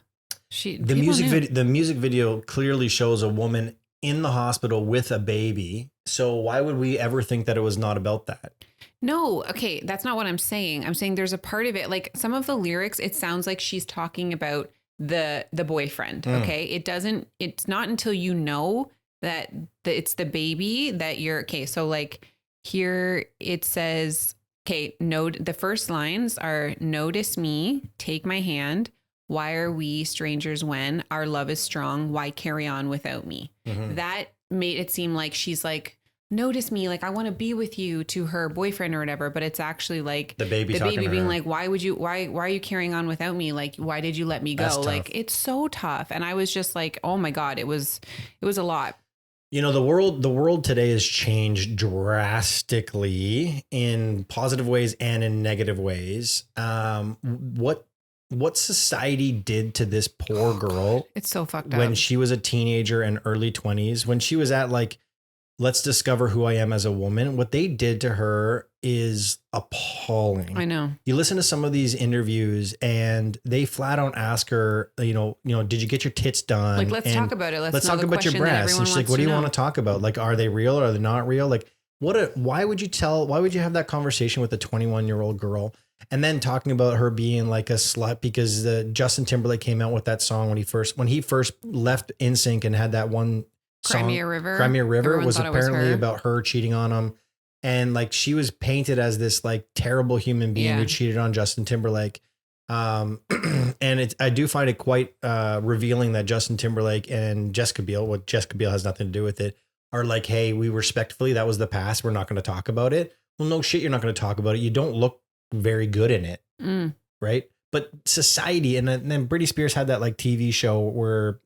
Speaker 2: The music video clearly shows a woman in the hospital with a baby. So why would we ever think that it was not about that?
Speaker 1: No. Okay. That's not what I'm saying. I'm saying there's a part of it, like some of the lyrics, it sounds like she's talking about the boyfriend. Okay. It's not until you know that it's the baby that you're okay. So like here it says, okay, the first lines are notice me, take my hand. Why are we strangers when our love is strong? Why carry on without me? Mm-hmm. That made it seem like she's like, notice me. Like I want to be with you to her boyfriend or whatever. But it's actually like
Speaker 2: the baby
Speaker 1: being like, why are you carrying on without me? Like, why did you let me go? Like, it's so tough. And I was just like, oh my God, it was a lot.
Speaker 2: You know, the world today has changed drastically in positive ways and in negative ways. What society did to this poor girl.
Speaker 1: It's so fucked up.
Speaker 2: When she was a teenager and early 20s, when she was at like, let's discover who I am as a woman. What they did to her is appalling.
Speaker 1: I know.
Speaker 2: You listen to some of these interviews and they flat out ask her, you know, did you get your tits done?
Speaker 1: Like, let's talk about it. Let's
Speaker 2: talk about your breasts. And she's like, what do you want to talk about? Like, are they real or are they not real? Like, why would you have that conversation with a 21-year-old girl? And then talking about her being like a slut because Justin Timberlake came out with that song when he first left NSYNC and had that one song,
Speaker 1: Crimea River
Speaker 2: Everyone was apparently
Speaker 1: her.
Speaker 2: about her cheating on him. And like she was painted as this like terrible human being who cheated on Justin Timberlake. And I do find it quite revealing that Justin Timberlake and Jessica Biel, what Jessica Biel has nothing to do with it, are like, hey, we respectfully, that was the past. We're not going to talk about it. Well, no shit, you're not going to talk about it. You don't look very good in it. Right. But society, and then Britney Spears had that like TV show where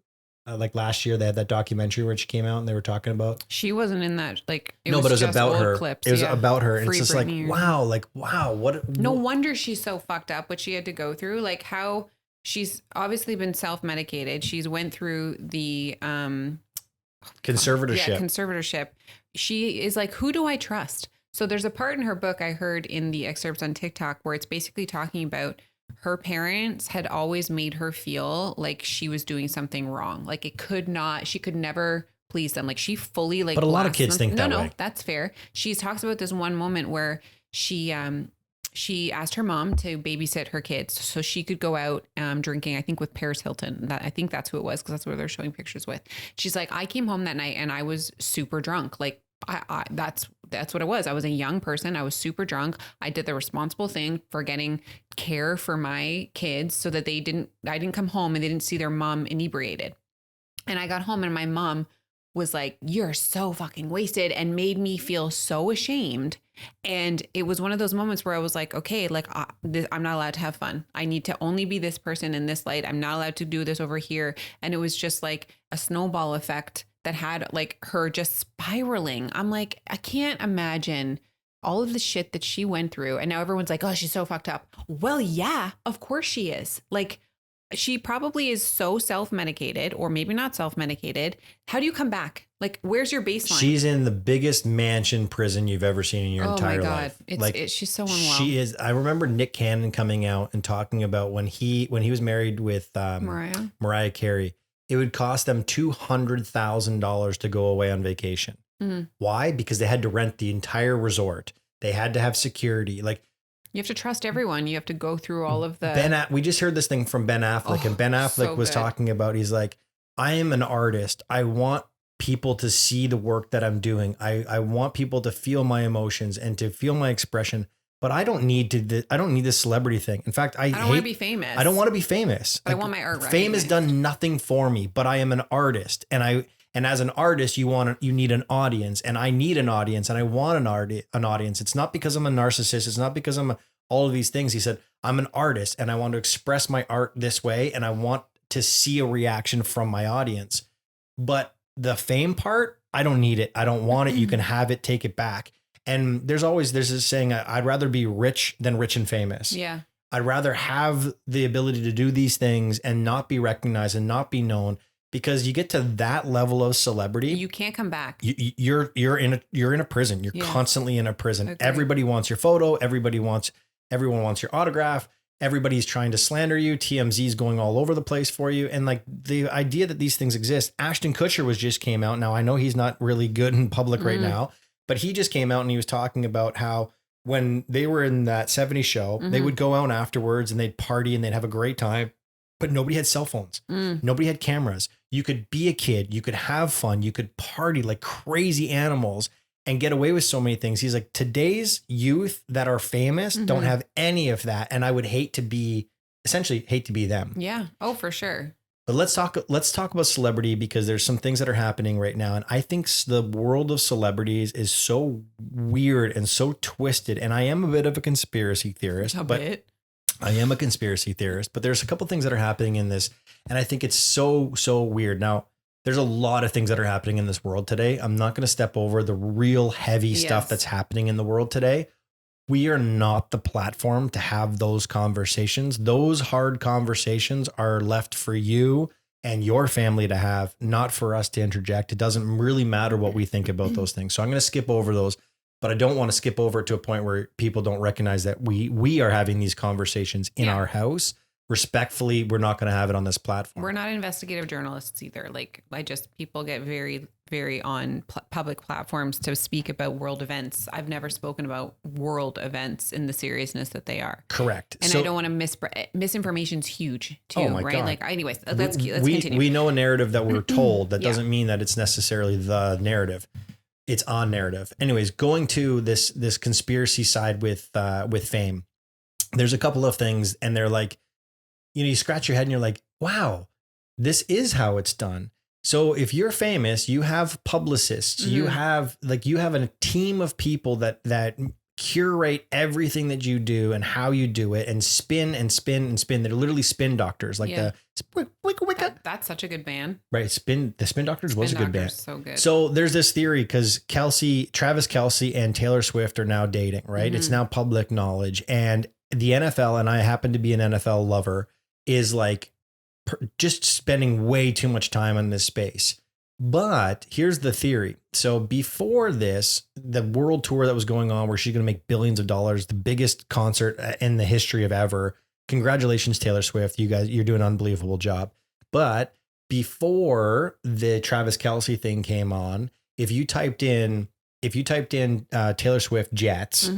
Speaker 2: like last year they had that documentary where she came out and they were talking about.
Speaker 1: She wasn't in that. Like,
Speaker 2: but it was about her.
Speaker 1: Clips,
Speaker 2: it was about her. And
Speaker 1: Free
Speaker 2: it's just
Speaker 1: Britney
Speaker 2: like, wow, what?
Speaker 1: No wonder she's so fucked up, what she had to go through. Like how she's obviously been self-medicated. She's went through the
Speaker 2: conservatorship.
Speaker 1: Yeah, conservatorship. She is like, who do I trust? So there's a part in her book I heard in the excerpts on TikTok where it's basically talking about her parents had always made her feel like she was doing something wrong. Like she could never please them. Like she fully like.
Speaker 2: But a lot of kids think that way.
Speaker 1: No, that's fair. She talks about this one moment where she asked her mom to babysit her kids so she could go out drinking, I think with Paris Hilton. I think that's who it was because that's what they're showing pictures with. She's like, I came home that night and I was super drunk. Like that's what it was. I was a young person. I was super drunk. I did the responsible thing for getting care for my kids so that I didn't come home and they didn't see their mom inebriated. And I got home and my mom was like, you're so fucking wasted, and made me feel so ashamed. And it was one of those moments where I was like, okay, like I'm not allowed to have fun. I need to only be this person in this light. I'm not allowed to do this over here. And it was just like a snowball effect that had like her just spiraling. I'm like, I can't imagine all of the shit that she went through. And now everyone's like, oh, she's so fucked up. Well, yeah, of course she is. Like, she probably is so self-medicated, or maybe not self-medicated. How do you come back? Like, where's your baseline?
Speaker 2: She's in the biggest mansion prison you've ever seen in your entire life.
Speaker 1: She's so unwell.
Speaker 2: She is. I remember Nick Cannon coming out and talking about when he was married with Mariah Carey, it would cost them $200,000 to go away on vacation. Why? Because they had to rent the entire resort. They had to have security. Like,
Speaker 1: you have to trust everyone. You have to go through all of the...
Speaker 2: we just heard this thing from Ben Affleck, and Ben Affleck was talking about, he's like, I am an artist. I want people to see the work that I'm doing. I want people to feel my emotions and to feel my expression, but I don't need this celebrity thing. In fact, I don't want to be famous. I don't want to be famous.
Speaker 1: But I want my art recognized.
Speaker 2: Fame has done nothing for me, but I am an artist. And as an artist, you need an audience, and I need an audience, and I want an audience. It's not because I'm a narcissist. It's not because I'm all of these things. He said, I'm an artist and I want to express my art this way. And I want to see a reaction from my audience, but the fame part, I don't need it. I don't want it. You can have it, take it back. And there's this saying, I'd rather be rich than rich and famous. Yeah. I'd rather have the ability to do these things and not be recognized and not be known, because you get to that level of celebrity,
Speaker 1: you can't come back.
Speaker 2: You're in a prison. You're constantly in a prison. Okay. Everybody wants your photo. Everyone wants your autograph. Everybody's trying to slander you. TMZ's going all over the place for you. And like the idea that these things exist. Ashton Kutcher just came out. Now I know he's not really good in public right now, but he just came out and he was talking about how when they were in that 70s show, they would go out afterwards and they'd party and they'd have a great time, but nobody had cell phones. Nobody had cameras. You could be a kid. You could have fun. You could party like crazy animals and get away with so many things. He's like, today's youth that are famous don't have any of that. And I would hate to be them. Yeah.
Speaker 1: Oh, for sure.
Speaker 2: But let's talk about celebrity, because there's some things that are happening right now. And I think the world of celebrities is so weird and so twisted. And I am a bit of a conspiracy theorist. I am a conspiracy theorist, but there's a couple things that are happening in this. And I think it's so weird. Now, there's a lot of things that are happening in this world today. I'm not going to step over the real heavy stuff that's happening in the world today. We are not the platform to have those conversations. Those hard conversations are left for you and your family to have, not for us to interject. It doesn't really matter what we think about those things. So I'm going to skip over those, but I don't want to skip over to a point where people don't recognize that we are having these conversations in our house. Respectfully, we're not going to have it on this platform.
Speaker 1: We're not investigative journalists either. Like, people get very, very on public platforms to speak about world events. I've never spoken about world events in the seriousness that they are.
Speaker 2: Correct.
Speaker 1: And I don't want to misinformation's huge too, right? God. Like, anyways, let's continue.
Speaker 2: We know a narrative that we're told. That doesn't mean that it's necessarily the narrative. It's on narrative. Anyways, going to this conspiracy side with fame, there's a couple of things, and they're like, you scratch your head and you're like, wow, this is how it's done. So if you're famous, you have publicists, you have a team of people that curate everything that you do and how you do it, and spin and spin and spin. They're literally spin doctors, like
Speaker 1: That's such a good band.
Speaker 2: Right. The Spin Doctors was a good band.
Speaker 1: So good.
Speaker 2: So there's this theory because Travis Kelce and Taylor Swift are now dating, right? It's now public knowledge. And the NFL, and I happen to be an NFL lover, is like just spending way too much time on this space. But here's the theory. So before this, the world tour that was going on where she's going to make billions of dollars, the biggest concert in the history of ever. Congratulations, Taylor Swift. You guys, you're doing an unbelievable job. But before the Travis Kelce thing came on, if you typed in Taylor Swift jets,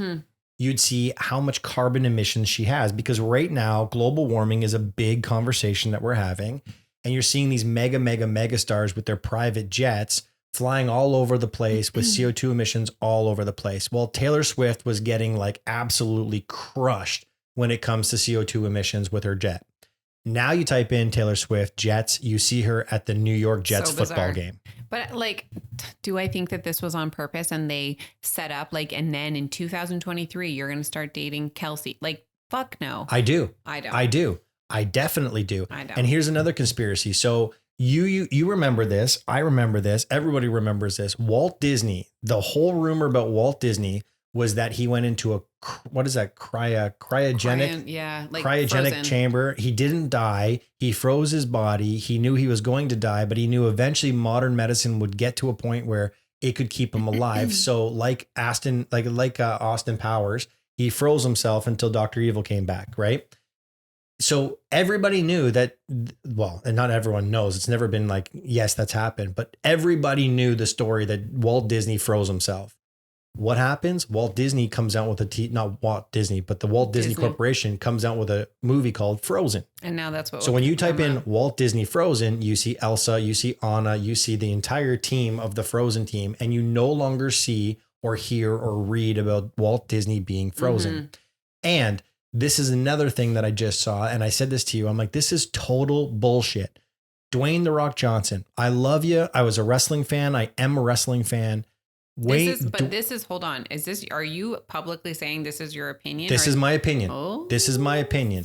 Speaker 2: you'd see how much carbon emissions she has, because right now global warming is a big conversation that we're having. And you're seeing these mega stars with their private jets flying all over the place with CO2 emissions all over the place. Well, Taylor Swift was getting like absolutely crushed when it comes to CO2 emissions with her jet. Now you type in Taylor Swift jets, you see her at the New York Jets football game.
Speaker 1: But like, do I think that this was on purpose and they set up like, and then in 2023, you're going to start dating Kelsey? Like, fuck no.
Speaker 2: I do.
Speaker 1: I don't.
Speaker 2: I do. I definitely do.
Speaker 1: I don't.
Speaker 2: And here's another conspiracy. So you remember this. I remember this. Everybody remembers this. Walt Disney, the whole rumor about Walt Disney was that he went into a, what is that? Cryogenic
Speaker 1: frozen
Speaker 2: chamber. He didn't die. He froze his body. He knew he was going to die, but he knew eventually modern medicine would get to a point where it could keep him alive. So like Austin Powers, he froze himself until Dr. Evil came back. Right. So everybody knew that, well, and not everyone knows, it's never been like, yes, that's happened, but everybody knew the story that Walt Disney froze himself. What happens? Walt Disney comes out with not Walt Disney, but the Walt Disney Corporation comes out with a movie called Frozen.
Speaker 1: And now that's what.
Speaker 2: So when you type in Walt Disney Frozen, you see Elsa, you see Anna, you see the entire team of the Frozen team, and you no longer see or hear or read about Walt Disney being frozen. And this is another thing that I just saw, and I said this to you. I'm like, this is total bullshit. Dwayne "The Rock" Johnson, I love you. I was a wrestling fan. I am a wrestling fan.
Speaker 1: Hold on. Are you publicly saying this is your opinion?
Speaker 2: This is my opinion.
Speaker 1: Oh.
Speaker 2: This is my opinion.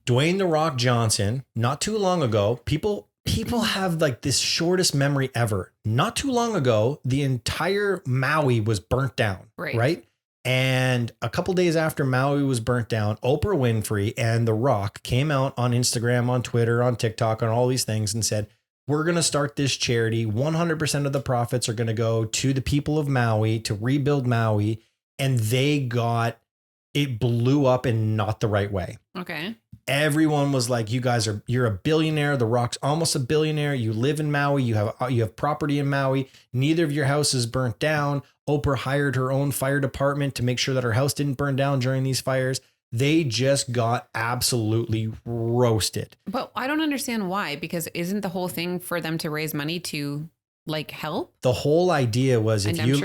Speaker 2: Dwayne "The Rock" Johnson, not too long ago, people have like this shortest memory ever. Not too long ago, the entire Maui was burnt down. Right? And a couple days after Maui was burnt down, Oprah Winfrey and The Rock came out on Instagram, on Twitter, on TikTok, on all these things and said, we're going to start this charity. 100% of the profits are going to go to the people of Maui to rebuild Maui. And it blew up in not the right way.
Speaker 1: Okay.
Speaker 2: Everyone was like, you're a billionaire. The Rock's almost a billionaire. You live in Maui. You have property in Maui. Neither of your houses burnt down. Oprah hired her own fire department to make sure that her house didn't burn down during these fires. They just got absolutely roasted.
Speaker 1: But I don't understand why, because isn't the whole thing for them to raise money to like help?
Speaker 2: The whole idea was
Speaker 1: you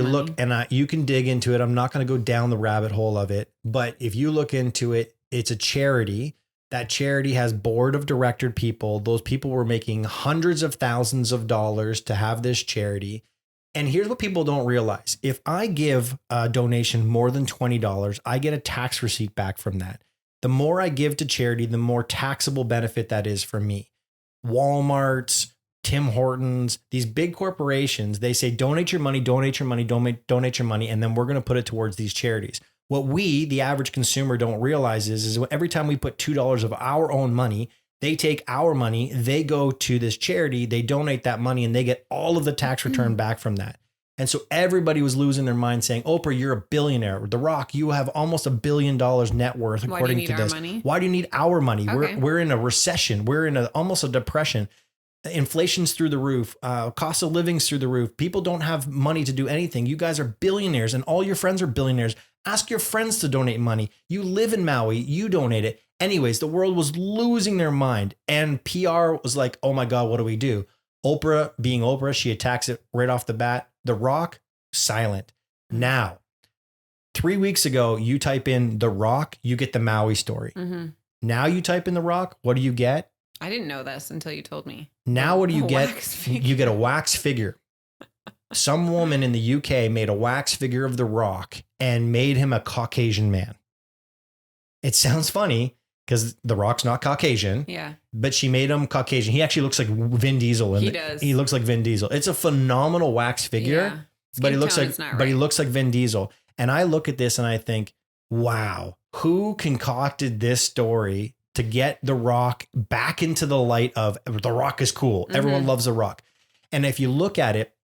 Speaker 2: look, and you can dig into it. I'm not going to go down the rabbit hole of it, but if you look into it, it's a charity. That charity has board of director people. Those people were making hundreds of thousands of dollars to have this charity. And here's what people don't realize. If I give a donation more than $20, I get a tax receipt back from that. The more I give to charity, the more taxable benefit that is for me. Walmart's, Tim Hortons, these big corporations, they say, donate your money, donate your money, donate your money, and then we're going to put it towards these charities. What we, the average consumer, don't realize is every time we put $2 of our own money, they take our money, they go to this charity, they donate that money, and they get all of the tax return back from that. And so everybody was losing their mind saying, Oprah, you're a billionaire. The Rock, you have almost $1 billion net worth, according to this. Why do you need our money? Okay. We're in a recession. We're in almost a depression. Inflation's through the roof. Cost of living's through the roof. People don't have money to do anything. You guys are billionaires and all your friends are billionaires. Ask your friends to donate money. You live in Maui. You donate it. Anyways, the world was losing their mind and PR was like, oh my God, what do we do? Oprah being Oprah, she attacks it right off the bat. The Rock, silent. Now, 3 weeks ago, you type in The Rock, you get the Maui story.
Speaker 1: Mm-hmm.
Speaker 2: Now you type in The Rock, what do you get?
Speaker 1: I didn't know this until you told me.
Speaker 2: Now what do you get?
Speaker 1: Wax figure.
Speaker 2: You get a wax figure. Some woman in the UK made a wax figure of The Rock and made him a Caucasian man. It sounds funny because The Rock's not Caucasian.
Speaker 1: Yeah.
Speaker 2: But she made him Caucasian. He actually looks like Vin Diesel.
Speaker 1: He does.
Speaker 2: He looks like Vin Diesel. It's a phenomenal wax figure,
Speaker 1: Yeah.
Speaker 2: but he
Speaker 1: Skin
Speaker 2: looks
Speaker 1: tone
Speaker 2: like
Speaker 1: is not
Speaker 2: but he
Speaker 1: right.
Speaker 2: looks like Vin Diesel. And I look at this and I think, wow, who concocted this story to get The Rock back into the light of The Rock is cool. Everyone loves The Rock. And if you look at it,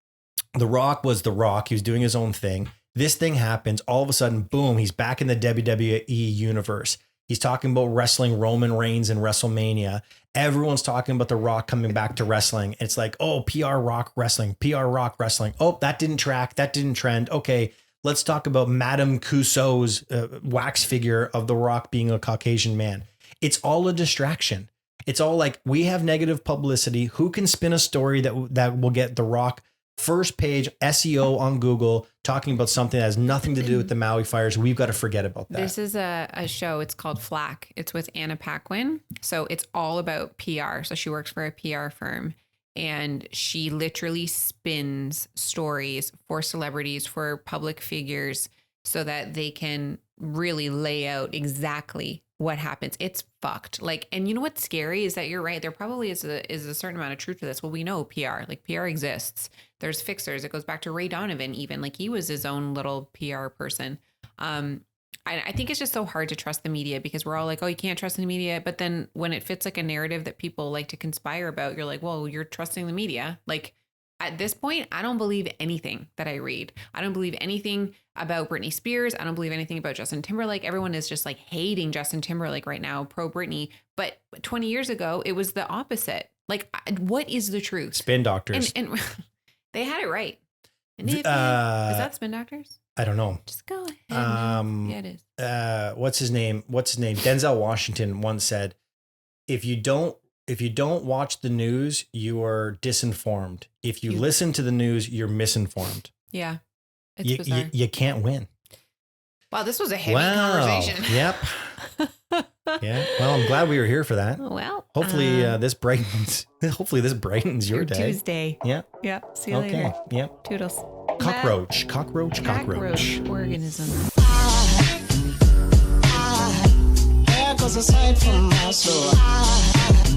Speaker 2: The Rock was The Rock. He was doing his own thing. This thing happens. All of a sudden, boom, he's back in the WWE universe. He's talking about wrestling Roman Reigns in WrestleMania. Everyone's talking about The Rock coming back to wrestling. It's like, oh, PR Rock wrestling, PR Rock wrestling. Oh, that didn't track. That didn't trend. Okay, let's talk about Madame Tussauds wax figure of The Rock being a Caucasian man. It's all a distraction. It's all like, we have negative publicity. Who can spin a story that will get The Rock first page SEO on Google talking about something that has nothing to do with the Maui fires? We've got to forget about that.
Speaker 1: This is a show. It's called Flack. It's with Anna Paquin. So it's all about PR. So she works for a PR firm and she literally spins stories for celebrities, for public figures so that they can really lay out exactly what happens. It's fucked. Like, and you know what's scary is that you're right. There probably is a certain amount of truth to this. Well, we know PR, like PR exists. There's fixers. It goes back to Ray Donovan, even like he was his own little PR person. I think it's just so hard to trust the media because we're all like, oh, you can't trust the media. But then when it fits like a narrative that people like to conspire about, you're like, well, you're trusting the media. Like at this point, I don't believe anything that I read. I don't believe anything about Britney Spears. I don't believe anything about Justin Timberlake. Everyone is just like hating Justin Timberlake right now, pro Britney. But 20 years ago, it was the opposite. Like, what is the truth?
Speaker 2: Spin doctors.
Speaker 1: And they had it right. And if is that Spin Doctors?
Speaker 2: I don't know.
Speaker 1: Just go ahead. Yeah, it is.
Speaker 2: What's his name? Denzel Washington once said, if you don't watch the news, you are disinformed. If you listen to the news, you're misinformed.
Speaker 1: Yeah. It's bizarre.
Speaker 2: You can't win.
Speaker 1: Wow, this was a heavy conversation.
Speaker 2: Yep. Yeah. Well, I'm glad we were here for that.
Speaker 1: Well,
Speaker 2: Hopefully this brightens. Hopefully this brightens your day.
Speaker 1: Tuesday.
Speaker 2: Yeah.
Speaker 1: Yeah. See you later.
Speaker 2: Yep.
Speaker 1: Toodles.
Speaker 2: Cockroach organism.
Speaker 5: There goes a sight from my soul.